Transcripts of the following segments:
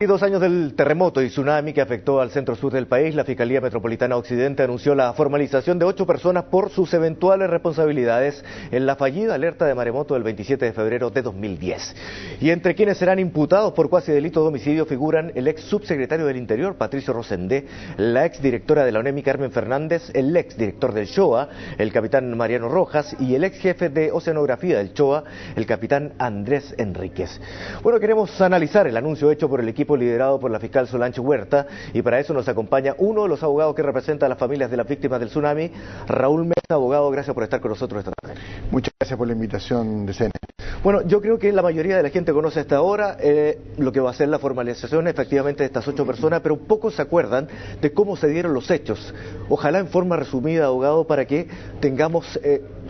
2 años del terremoto y tsunami que afectó al centro-sur del país, la Fiscalía Metropolitana Occidente anunció la formalización de 8 personas por sus eventuales responsabilidades en la fallida alerta de maremoto del 27 de febrero de 2010. Y entre quienes serán imputados por cuasi delito de homicidio figuran el ex subsecretario del Interior, Patricio Rosendé, la ex directora de la ONEMI, Carmen Fernández, el ex director del CHOA, el capitán Mariano Rojas, y el ex jefe de Oceanografía del CHOA, el capitán Andrés Enríquez. Bueno, queremos analizar el anuncio hecho por el equipo liderado por la fiscal Solange Huerta, y para eso nos acompaña uno de los abogados que representa a las familias de las víctimas del tsunami, Raúl Mesa. Abogado, gracias por estar con nosotros esta tarde. Muchas gracias por la invitación de CNE. Bueno, yo creo que la mayoría de la gente conoce hasta ahora lo que va a ser la formalización efectivamente de estas 8 personas, pero pocos se acuerdan de cómo se dieron los hechos. Ojalá en forma resumida, abogado, para que tengamos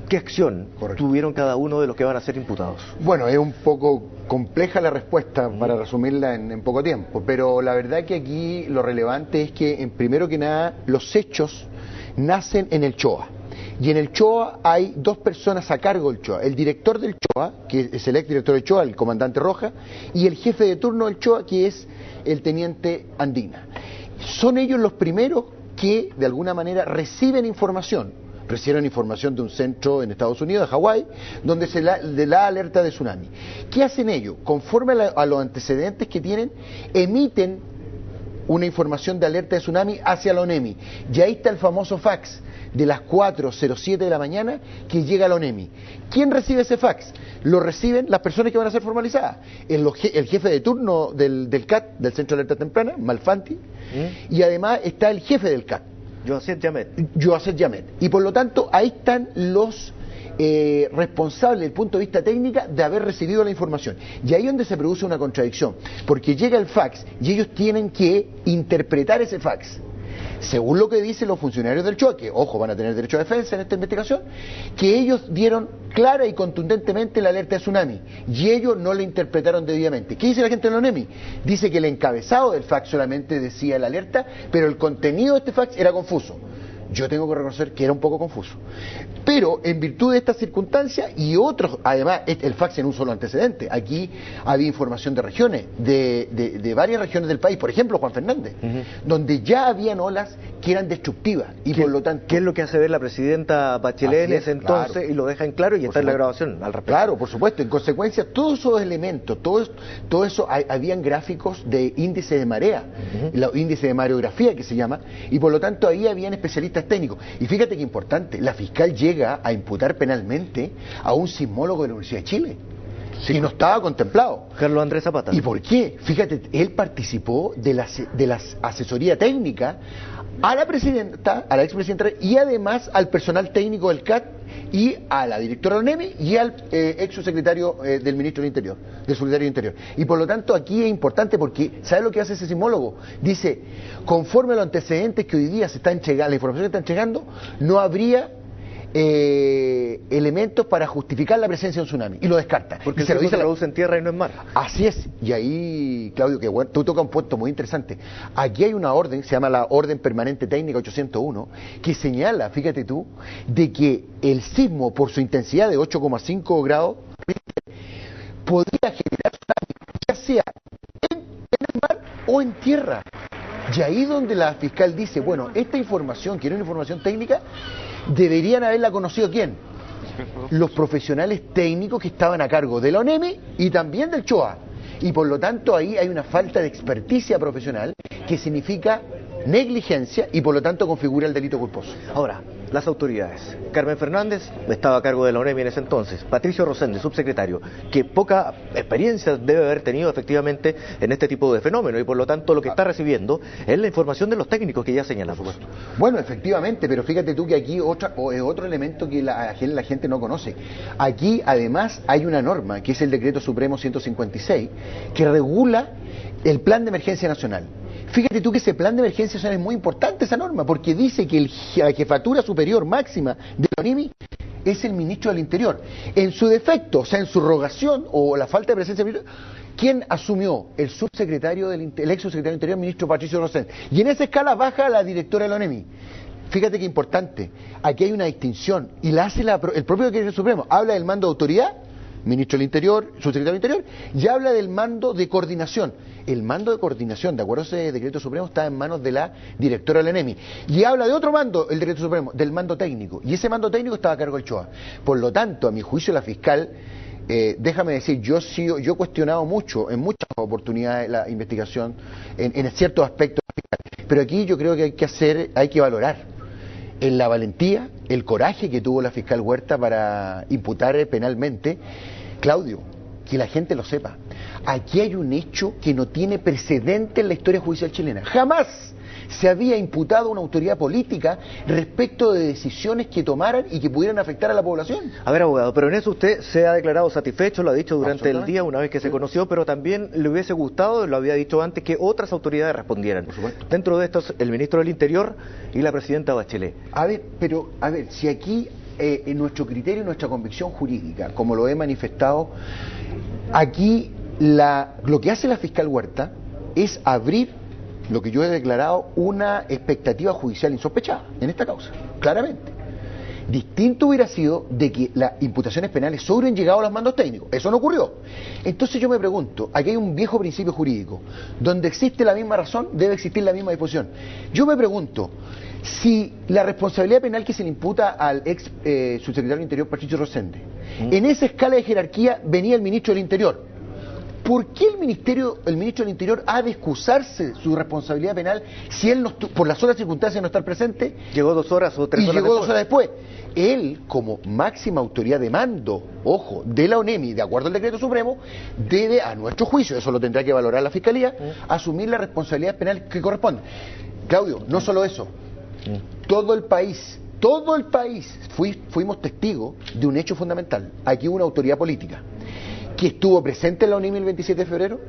qué acción tuvieron cada uno de los que van a ser imputados. Bueno, es un poco compleja la respuesta para resumirla en poco tiempo, pero la verdad que aquí lo relevante es que, primero que nada, los hechos nacen en el CHOA. Y en el CHOA hay 2 personas a cargo del CHOA, el director del CHOA, que es el ex director del CHOA, el comandante Rojas, y el jefe de turno del CHOA, que es el teniente Andina. Son ellos los primeros que, de alguna manera, reciben información de un centro en Estados Unidos, de Hawái, donde se de la alerta de tsunami. ¿Qué hacen ellos? Conforme a los antecedentes que tienen, emiten una información de alerta de tsunami hacia la ONEMI. Y ahí está el famoso fax de las 4:07 de la mañana que llega a la ONEMI. ¿Quién recibe ese fax? Lo reciben las personas que van a ser formalizadas. El jefe de turno del CAT, del Centro de Alerta Temprana, Malfanti, y además está el jefe del CAT, Yoaset Yamet. Y por lo tanto, ahí están los responsables desde el punto de vista técnico de haber recibido la información. Y ahí es donde se produce una contradicción, porque llega el fax y ellos tienen que interpretar ese fax según lo que dicen los funcionarios del CHOA, que, ojo, van a tener derecho a defensa en esta investigación, que ellos dieron clara y contundentemente la alerta de tsunami, y ellos no la interpretaron debidamente. ¿Qué dice la gente de la ONEMI? Dice que el encabezado del fax solamente decía la alerta, pero el contenido de este fax era confuso. Yo tengo que reconocer que era un poco confuso. Pero en virtud de estas circunstancias y otros, además, el fax en un solo antecedente. Aquí había información de regiones, de varias regiones del país, por ejemplo, Juan Fernández, donde ya habían olas que eran destructivas. Y por lo tanto, ¿qué es lo que hace ver la presidenta Bachelet en ese entonces? Claro. Y lo deja en claro y está en la grabación al respecto. Claro, por supuesto. En consecuencia, todos esos elementos, todo eso, habían gráficos de índice de marea, el índice de mareografía que se llama, y por lo tanto ahí habían especialistas técnicos. Y fíjate que importante, la fiscal llega a imputar penalmente a un sismólogo de la Universidad de Chile. Sí, y no estaba contemplado. Carlos Andrés Zapata. ¿Y por qué? Fíjate, él participó de la asesoría técnica a la presidenta, a la expresidenta, y además al personal técnico del CAT y a la directora de la ONEMI y al ex subsecretario del ministro del Interior, del secretario del Interior. Y por lo tanto aquí es importante porque, ¿sabe lo que hace ese sismólogo? Dice, conforme a los antecedentes que hoy día se está entregando, la información que está entregando, no habría elementos para justificar la presencia de un tsunami, y lo descarta. Porque se lo dice, produce en tierra y no en mar. Así es. Y ahí, Claudio, que bueno, tú tocas un punto muy interesante. Aquí hay una orden, se llama la Orden Permanente Técnica 801, que señala, fíjate tú, de que el sismo, por su intensidad de 8,5 grados, podría generar tsunami, ya sea en el mar o en tierra. Y ahí donde la fiscal dice, bueno, esta información, que era una información técnica, deberían haberla conocido ¿quién? Los profesionales técnicos que estaban a cargo de la ONEMI y también del CHOA. Y por lo tanto ahí hay una falta de experticia profesional que significa negligencia y por lo tanto configura el delito culposo. Ahora, las autoridades. Carmen Fernández estaba a cargo de la ONEMI en ese entonces. Patricio Rosende, subsecretario, que poca experiencia debe haber tenido efectivamente en este tipo de fenómenos y por lo tanto lo que está recibiendo es la información de los técnicos que ya señalamos. Bueno, efectivamente, pero fíjate tú que aquí otro elemento que la gente no conoce. Aquí además hay una norma, que es el Decreto Supremo 156, que regula el Plan de Emergencia Nacional. Fíjate tú que ese plan de emergencia nacional es muy importante, esa norma, porque dice que la jefatura superior máxima de la ONEMI es el ministro del Interior. En su defecto, o sea, en su rogación o la falta de presencia del ministro, ¿quién asumió? El subsecretario el ex subsecretario del Interior, el ministro Patricio Rosende. Y en esa escala baja la directora de la ONEMI. Fíjate qué importante, aquí hay una distinción, y la hace el propio Decreto Supremo, habla del mando de autoridad ministro del Interior, subsecretario del Interior, y habla del mando de coordinación. El mando de coordinación, de acuerdo a ese decreto supremo, está en manos de la directora del ENEMI. Y habla de otro mando, el decreto supremo, del mando técnico. Y ese mando técnico estaba a cargo del CHOA. Por lo tanto, a mi juicio, la fiscal, déjame decir, yo he cuestionado mucho, en muchas oportunidades, la investigación, en ciertos aspectos, pero aquí yo creo que hay que valorar en la valentía, el coraje que tuvo la fiscal Huerta para imputar penalmente. Claudio, que la gente lo sepa, aquí hay un hecho que no tiene precedente en la historia judicial chilena. Jamás se había imputado a una autoridad política respecto de decisiones que tomaran y que pudieran afectar a la población. A ver, abogado, pero en eso usted se ha declarado satisfecho, lo ha dicho durante el día, una vez que se conoció, pero también le hubiese gustado, lo había dicho antes, que otras autoridades respondieran. Por supuesto. Dentro de estos, el ministro del Interior y la presidenta Bachelet. A ver, si aquí en nuestro criterio y nuestra convicción jurídica, como lo he manifestado, aquí lo que hace la fiscal Huerta es abrir lo que yo he declarado una expectativa judicial insospechada en esta causa, claramente. Distinto hubiera sido de que las imputaciones penales solo hubieran llegado a los mandos técnicos. Eso no ocurrió. Entonces yo me pregunto, aquí hay un viejo principio jurídico, donde existe la misma razón, debe existir la misma disposición. Yo me pregunto, si la responsabilidad penal que se le imputa al ex subsecretario del Interior, Patricio Rosende, en esa escala de jerarquía venía el ministro del Interior, ¿por qué el ministro del Interior ha de excusarse su responsabilidad penal si él, por las solas circunstancias de no estar presente? Llegó 2 horas o 3 horas después. Y llegó 2 horas después. Él, como máxima autoridad de mando, ojo, de la ONEMI, de acuerdo al decreto supremo, debe, a nuestro juicio, eso lo tendrá que valorar la Fiscalía, asumir la responsabilidad penal que corresponde. Claudio, no solo eso, todo el país, fuimos testigos de un hecho fundamental. Aquí hubo una autoridad política que estuvo presente en la ONEMI el 27 de febrero,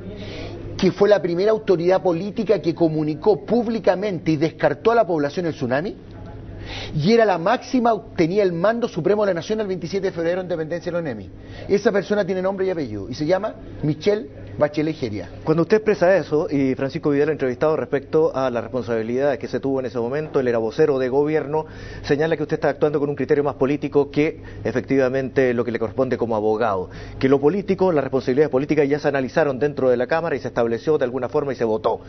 que fue la primera autoridad política que comunicó públicamente y descartó a la población el tsunami, y era la máxima, tenía el mando supremo de la nación el 27 de febrero en dependencia de la ONEMI. Esa persona tiene nombre y apellido, y se llama Michelle Bachelet Jeria. Cuando usted expresa eso, y Francisco Vidal ha entrevistado respecto a la responsabilidad que se tuvo en ese momento, él era vocero de gobierno, señala que usted está actuando con un criterio más político que efectivamente lo que le corresponde como abogado. Que lo político, las responsabilidades políticas ya se analizaron dentro de la Cámara y se estableció de alguna forma y se votó.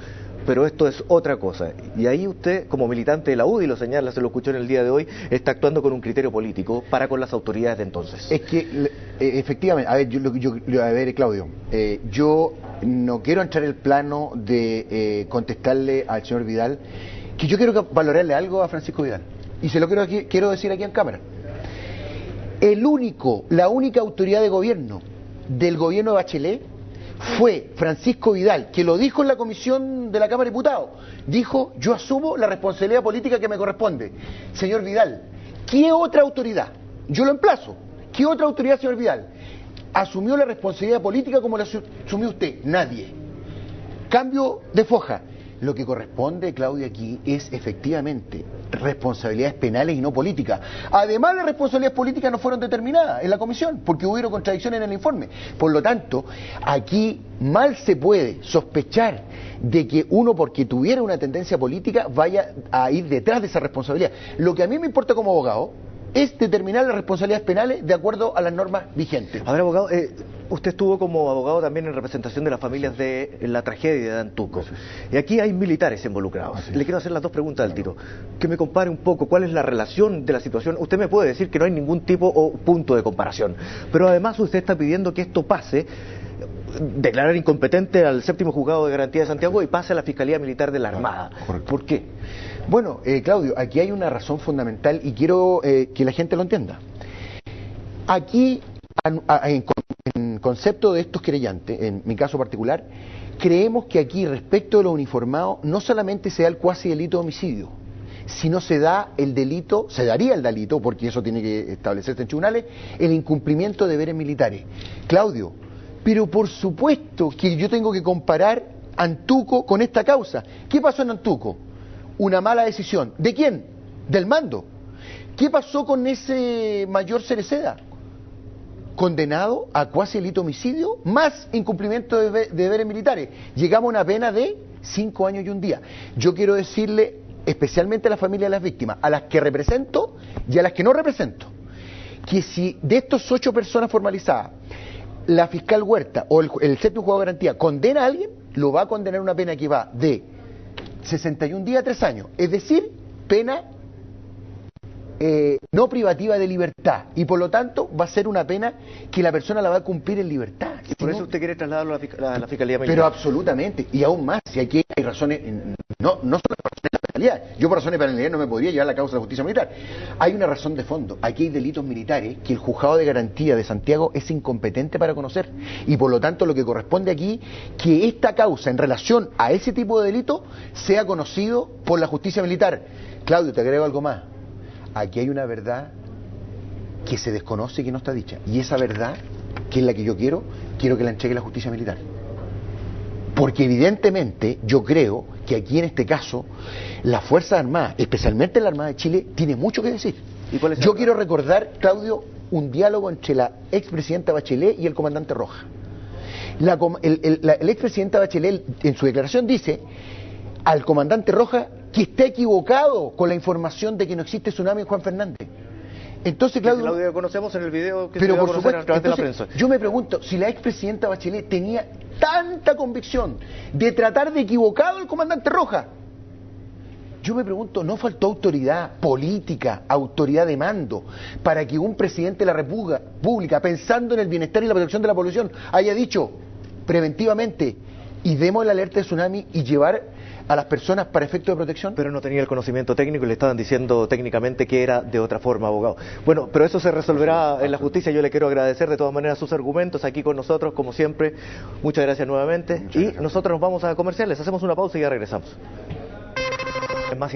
Pero esto es otra cosa. Y ahí usted, como militante de la UDI, lo señala, se lo escuchó en el día de hoy, está actuando con un criterio político para con las autoridades de entonces. Es que, efectivamente, a ver, Claudio, yo no quiero entrar en el plano de contestarle al señor Vidal, que yo quiero valorarle algo a Francisco Vidal, y se lo quiero decir aquí en cámara. La única autoridad de gobierno del gobierno de Bachelet fue Francisco Vidal, que lo dijo en la comisión de la Cámara de Diputados. Dijo, yo asumo la responsabilidad política que me corresponde. Señor Vidal, ¿qué otra autoridad? Yo lo emplazo. ¿Qué otra autoridad, señor Vidal, asumió la responsabilidad política como la asumió usted? Nadie. Cambio de foja. Lo que corresponde, Claudia, aquí es efectivamente responsabilidades penales y no políticas. Además, las responsabilidades políticas no fueron determinadas en la comisión, porque hubieron contradicciones en el informe. Por lo tanto, aquí mal se puede sospechar de que uno, porque tuviera una tendencia política, vaya a ir detrás de esa responsabilidad. Lo que a mí me importa como abogado es determinar las responsabilidades penales de acuerdo a las normas vigentes. A ver, abogado, usted estuvo como abogado también en representación de las familias de la tragedia de Antuco. Y aquí hay militares involucrados. Le quiero hacer las dos preguntas al tiro. Que me compare un poco cuál es la relación de la situación. Usted me puede decir que no hay ningún tipo o punto de comparación, pero además usted está pidiendo que esto pase, declarar incompetente al 7º Juzgado de Garantía de Santiago y pase a la Fiscalía Militar de la Armada. Correcto. ¿Por qué? Bueno, Claudio, aquí hay una razón fundamental y quiero que la gente lo entienda. Aquí, en concepto de estos querellantes, en mi caso particular, creemos que aquí, respecto de los uniformados, no solamente se da el cuasi delito de homicidio, sino se daría el delito, porque eso tiene que establecerse en tribunales, el incumplimiento de deberes militares. Claudio, pero por supuesto que yo tengo que comparar Antuco con esta causa. ¿Qué pasó en Antuco? Una mala decisión. ¿De quién? Del mando. ¿Qué pasó con ese mayor Cereceda? Condenado a cuasi delito homicidio más incumplimiento de deberes militares. Llegamos a una pena de 5 años y 1 día. Yo quiero decirle especialmente a la familia de las víctimas, a las que represento y a las que no represento, que si de estos 8 personas formalizadas, la fiscal Huerta o el séptimo juzgado de garantía condena a alguien, lo va a condenar a una pena que va de 61 días a 3 años, es decir, pena no privativa de libertad, y por lo tanto va a ser una pena que la persona la va a cumplir en libertad. Y por eso usted quiere trasladarlo a la Fiscalía Militar. Pero absolutamente, y aún más, si aquí hay razones, no solo razones de penalidad, yo por razones de penalidad no me podría llevar la causa de la justicia militar. Hay una razón de fondo, aquí hay delitos militares que el juzgado de garantía de Santiago es incompetente para conocer, y por lo tanto lo que corresponde aquí, que esta causa en relación a ese tipo de delito sea conocido por la justicia militar. Claudio, te agrego algo más. Aquí hay una verdad que se desconoce y que no está dicha. Y esa verdad, que es la que yo quiero que la entregue la justicia militar. Porque evidentemente yo creo que aquí en este caso las Fuerzas Armadas, especialmente la Armada de Chile, tiene mucho que decir. ¿Y cuál es yo quiero recordar, Claudio, un diálogo entre la expresidenta Bachelet y el comandante Rojas. El expresidenta Bachelet en su declaración dice al comandante Rojas que está equivocado con la información de que no existe tsunami en Juan Fernández. Entonces, Claudio, Claudio, conocemos en el video que pero se dio a por conocer supuesto, a través de la entonces, prensa. yo me pregunto si la expresidenta Bachelet tenía tanta convicción de tratar de equivocado al comandante Rojas. Yo me pregunto, ¿no faltó autoridad política, autoridad de mando, para que un presidente de la República, pensando en el bienestar y la protección de la población, haya dicho preventivamente, y demos la alerta de tsunami y llevar a las personas para efecto de protección? Pero no tenía el conocimiento técnico y le estaban diciendo técnicamente que era de otra forma, abogado. Bueno, pero eso se resolverá en la justicia. Yo le quiero agradecer de todas maneras sus argumentos aquí con nosotros, como siempre. Muchas gracias nuevamente. Nosotros nos vamos a comerciales, hacemos una pausa y ya regresamos. Es más